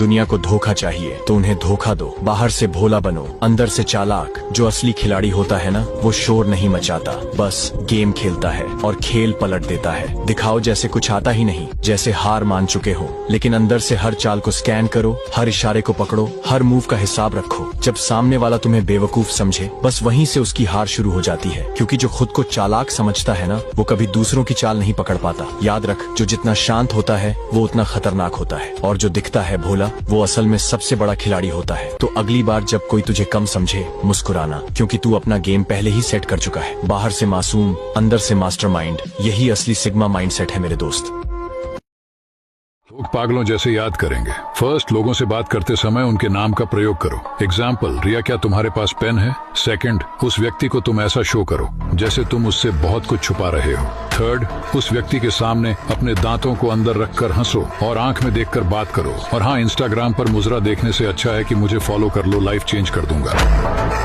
दुनिया को धोखा चाहिए तो उन्हें धोखा दो। बाहर से भोला बनो, अंदर से चालाक। जो असली खिलाड़ी होता है ना, वो शोर नहीं मचाता, बस गेम खेलता है और खेल पलट देता है। दिखाओ जैसे कुछ आता ही नहीं, जैसे हार मान चुके हो, लेकिन अंदर से हर चाल को स्कैन करो, हर इशारे को पकड़ो, हर मूव का हिसाब रखो। जब सामने वाला तुम्हें बेवकूफ समझे, बस वहीं से उसकी हार शुरू हो जाती है। क्योंकि जो खुद को चालाक समझता है ना, वो कभी दूसरों की चाल नहीं पकड़ पाता। याद रख, जो जितना शांत होता है वो उतना खतरनाक होता है, और जो दिखता है भोला वो असल में सबसे बड़ा खिलाड़ी होता है। तो अगली बार जब कोई तुझे कम समझे, मुस्कुराना, क्योंकि तू अपना गेम पहले ही सेट कर चुका है। बाहर से मासूम, अंदर से मास्टरमाइंड, यही असली सिग्मा माइंडसेट है मेरे दोस्त। लोग पागलों जैसे याद करेंगे। फर्स्ट, लोगों से बात करते समय उनके नाम का प्रयोग करो। एग्जाम्पल, रिया क्या तुम्हारे पास पेन है? सेकंड, उस व्यक्ति को तुम ऐसा शो करो जैसे तुम उससे बहुत कुछ छुपा रहे हो। थर्ड, उस व्यक्ति के सामने अपने दांतों को अंदर रखकर हंसो और आंख में देखकर बात करो। और हाँ, इंस्टाग्राम पर मुजरा देखने से अच्छा है कि मुझे फॉलो कर लो, लाइफ चेंज कर दूंगा।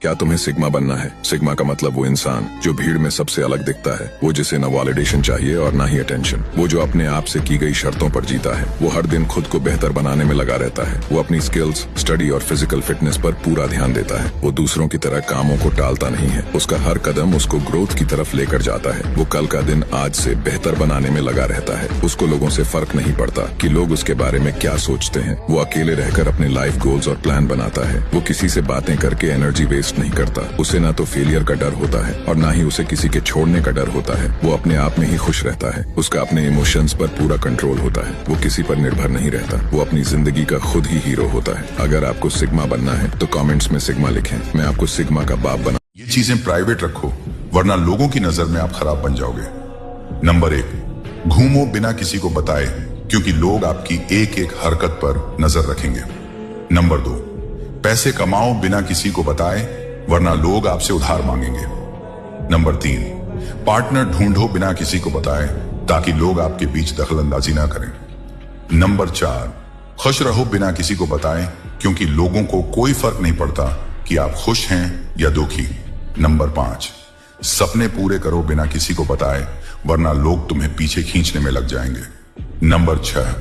क्या तुम्हें सिग्मा बनना है? सिग्मा का मतलब वो इंसान जो भीड़ में सबसे अलग दिखता है, वो जिसे न वैलिडेशन चाहिए और ना ही अटेंशन, वो जो अपने आप से की गई शर्तों पर जीता है, वो हर दिन खुद को बेहतर बनाने में लगा रहता है, वो अपनी स्किल्स, स्टडी और फिजिकल फिटनेस पर पूरा ध्यान देता है, वो दूसरों की तरह कामों को टालता नहीं है, उसका हर कदम उसको ग्रोथ की तरफ लेकर जाता है, वो कल का दिन आज से बेहतर बनाने में लगा रहता है, उसको लोगों से फर्क नहीं पड़ता कि लोग उसके बारे में क्या सोचते हैं, वो अकेले रहकर अपने लाइफ गोल्स और प्लान बनाता है, वो किसी से बातें करके एनर्जी वेस्ट नहीं करता, उसे ना तो फेलियर का डर होता है और ना ही उसे किसी के छोड़ने का डर होता है, वो अपने आप में ही खुश रहता है, उसका अपने इमोशंस पर पूरा कंट्रोल होता है, वो किसी पर निर्भर नहीं रहता, वो अपनी जिंदगी का खुद ही हीरो होता है। अगर आपको सिग्मा बनना है तो कमेंट्स में सिग्मा लिखें, मैं आपको सिग्मा का बाप बना। ये चीजें प्राइवेट रखो, वरना लोगों की नजर में आप खराब बन जाओगे। नंबर 1, घूमो बिना किसी को बताए, क्योंकि लोग आपकी एक एक हरकत पर नजर रखेंगे। नंबर 2, पैसे कमाओ बिना किसी को बताए, वरना लोग आपसे उधार मांगेंगे। नंबर 3, पार्टनर ढूंढो बिना किसी को बताए, ताकि लोग आपके बीच दखलंदाजी ना करें। नंबर 4, खुश रहो बिना किसी को बताए, क्योंकि लोगों को कोई फर्क नहीं पड़ता कि आप खुश हैं या दुखी। नंबर 5, सपने पूरे करो बिना किसी को बताए, वरना लोग तुम्हें पीछे खींचने में लग जाएंगे। नंबर 6,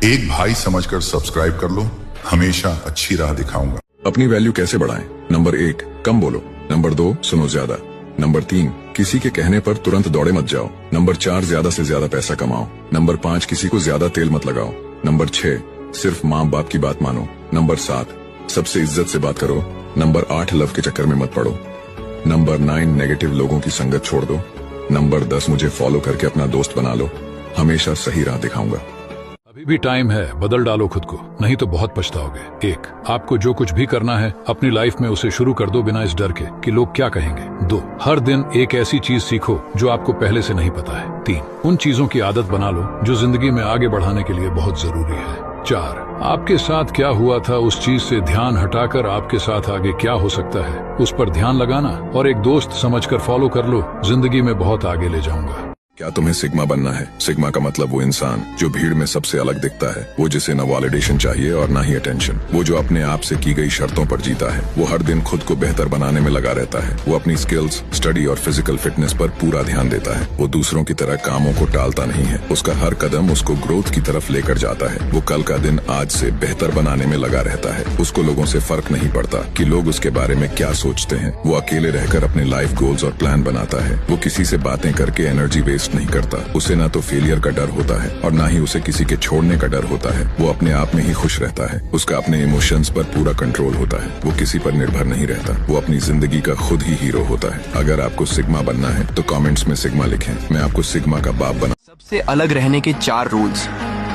एक भाई समझकर सब्सक्राइब कर लो, हमेशा अच्छी राह दिखाऊंगा। अपनी वैल्यू कैसे बढ़ाएं? नंबर 1, कम बोलो। नंबर 2, सुनो ज्यादा। नंबर 3, किसी के कहने पर तुरंत दौड़े मत जाओ। नंबर 4, ज्यादा से ज्यादा पैसा कमाओ। नंबर 5, किसी को ज्यादा तेल मत लगाओ। नंबर 6, सिर्फ माँ बाप की बात मानो। नंबर 7, सबसे इज्जत से बात करो। नंबर 8, लव के चक्कर में मत पड़ो। नंबर 9, नेगेटिव लोगों की संगत छोड़ दो। नंबर 10, मुझे फॉलो करके अपना दोस्त बना लो, हमेशा सही राह दिखाऊंगा। अभी भी टाइम है, बदल डालो खुद को, नहीं तो बहुत पछताओगे। 1, आपको जो कुछ भी करना है अपनी लाइफ में उसे शुरू कर दो बिना इस डर के कि लोग क्या कहेंगे। 2, हर दिन एक ऐसी चीज सीखो जो आपको पहले से नहीं पता है। 3, उन चीजों की आदत बना लो जो जिंदगी में आगे बढ़ाने के लिए बहुत जरूरी है। 4, आपके साथ क्या हुआ था उस चीज से ध्यान हटाकर आपके साथ आगे क्या हो सकता है उस पर ध्यान लगाना, और एक दोस्त समझकर फॉलो कर लो, जिंदगी में बहुत आगे ले जाऊंगा। क्या तुम्हें सिग्मा बनना है? सिग्मा का मतलब वो इंसान जो भीड़ में सबसे अलग दिखता है, वो जिसे न वैलिडेशन चाहिए और ना ही अटेंशन, वो जो अपने आप से की गई शर्तों पर जीता है, वो हर दिन खुद को बेहतर बनाने में लगा रहता है, वो अपनी स्किल्स, स्टडी और फिजिकल फिटनेस पर पूरा ध्यान देता है, वो दूसरों की तरह कामों को टालता नहीं है, उसका हर कदम उसको ग्रोथ की तरफ लेकर जाता है, वो कल का दिन आज से बेहतर बनाने में लगा रहता है, उसको लोगों से फर्क नहीं पड़ता कि लोग उसके बारे में क्या सोचते हैं, वो अकेले रहकर अपने लाइफ गोल्स और प्लान बनाता है, वो किसी से बातें करके एनर्जी वेस्ट नहीं करता, उसे ना तो फेलियर का डर होता है और ना ही उसे किसी के छोड़ने का डर होता है, वो अपने आप में ही खुश रहता है, उसका अपने इमोशंस पर पूरा कंट्रोल होता है, वो किसी पर निर्भर नहीं रहता, वो अपनी जिंदगी का खुद ही हीरो होता है। अगर आपको सिग्मा बनना है तो कमेंट्स में सिग्मा लिखें, मैं आपको सिग्मा का बाप बना। सबसे अलग रहने के 4 रूल्स।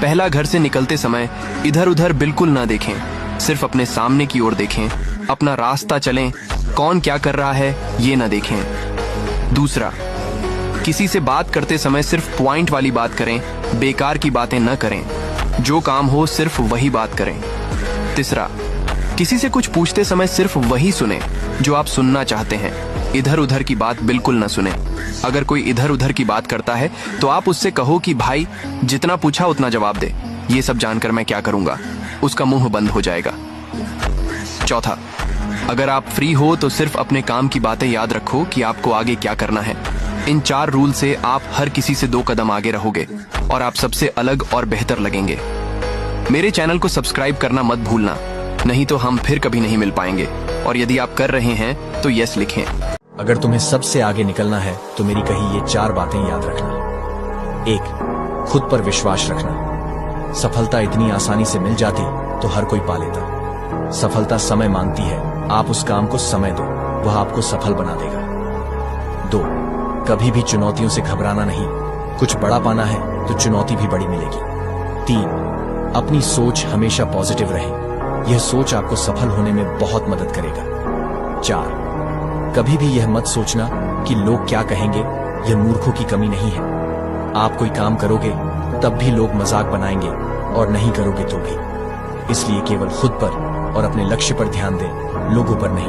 पहला, घर से निकलते समय इधर उधर बिल्कुल ना देखें, सिर्फ अपने सामने की ओर देखें, अपना रास्ता चलें, कौन क्या कर रहा है ये ना देखें। दूसरा, किसी से बात करते समय सिर्फ पॉइंट वाली बात करें, बेकार की बातें न करें, जो काम हो सिर्फ वही बात करें। तीसरा, किसी से कुछ पूछते समय सिर्फ वही सुने जो आप सुनना चाहते हैं, इधर उधर की बात बिल्कुल न सुने। अगर कोई इधर उधर की बात करता है तो आप उससे कहो कि भाई जितना पूछा उतना जवाब दे, ये सब जानकर मैं क्या करूंगा, उसका मुंह बंद हो जाएगा। चौथा, अगर आप फ्री हो तो सिर्फ अपने काम की बातें याद रखो कि आपको आगे क्या करना है, इन 4 रूल से आप हर किसी से 2 कदम आगे रहोगे और आप सबसे अलग और बेहतर लगेंगे। मेरे चैनल को सब्सक्राइब करना मत भूलना, नहीं तो हम फिर कभी नहीं मिल पाएंगे। और यदि आप कर रहे हैं तो यस लिखें। अगर तुम्हें सबसे आगे निकलना है तो मेरी कही ये 4 बातें याद रखना। 1. खुद पर विश्वास रखना। सफलता इतनी आसानी से मिल जाती तो हर कोई पा लेता। सफलता समय मांगती है, आप उस काम को समय दो, वह आपको सफल बना देगा। 2. कभी भी चुनौतियों से घबराना नहीं, कुछ बड़ा पाना है तो चुनौती भी बड़ी मिलेगी। 3. अपनी सोच हमेशा पॉजिटिव रहे, यह सोच आपको सफल होने में बहुत मदद करेगा। 4. कभी भी यह मत सोचना कि लोग क्या कहेंगे, यह मूर्खों की कमी नहीं है। आप कोई काम करोगे तब भी लोग मजाक बनाएंगे और नहीं करोगे तो भी। इसलिए केवल खुद पर और अपने लक्ष्य पर ध्यान दें, लोगों पर नहीं।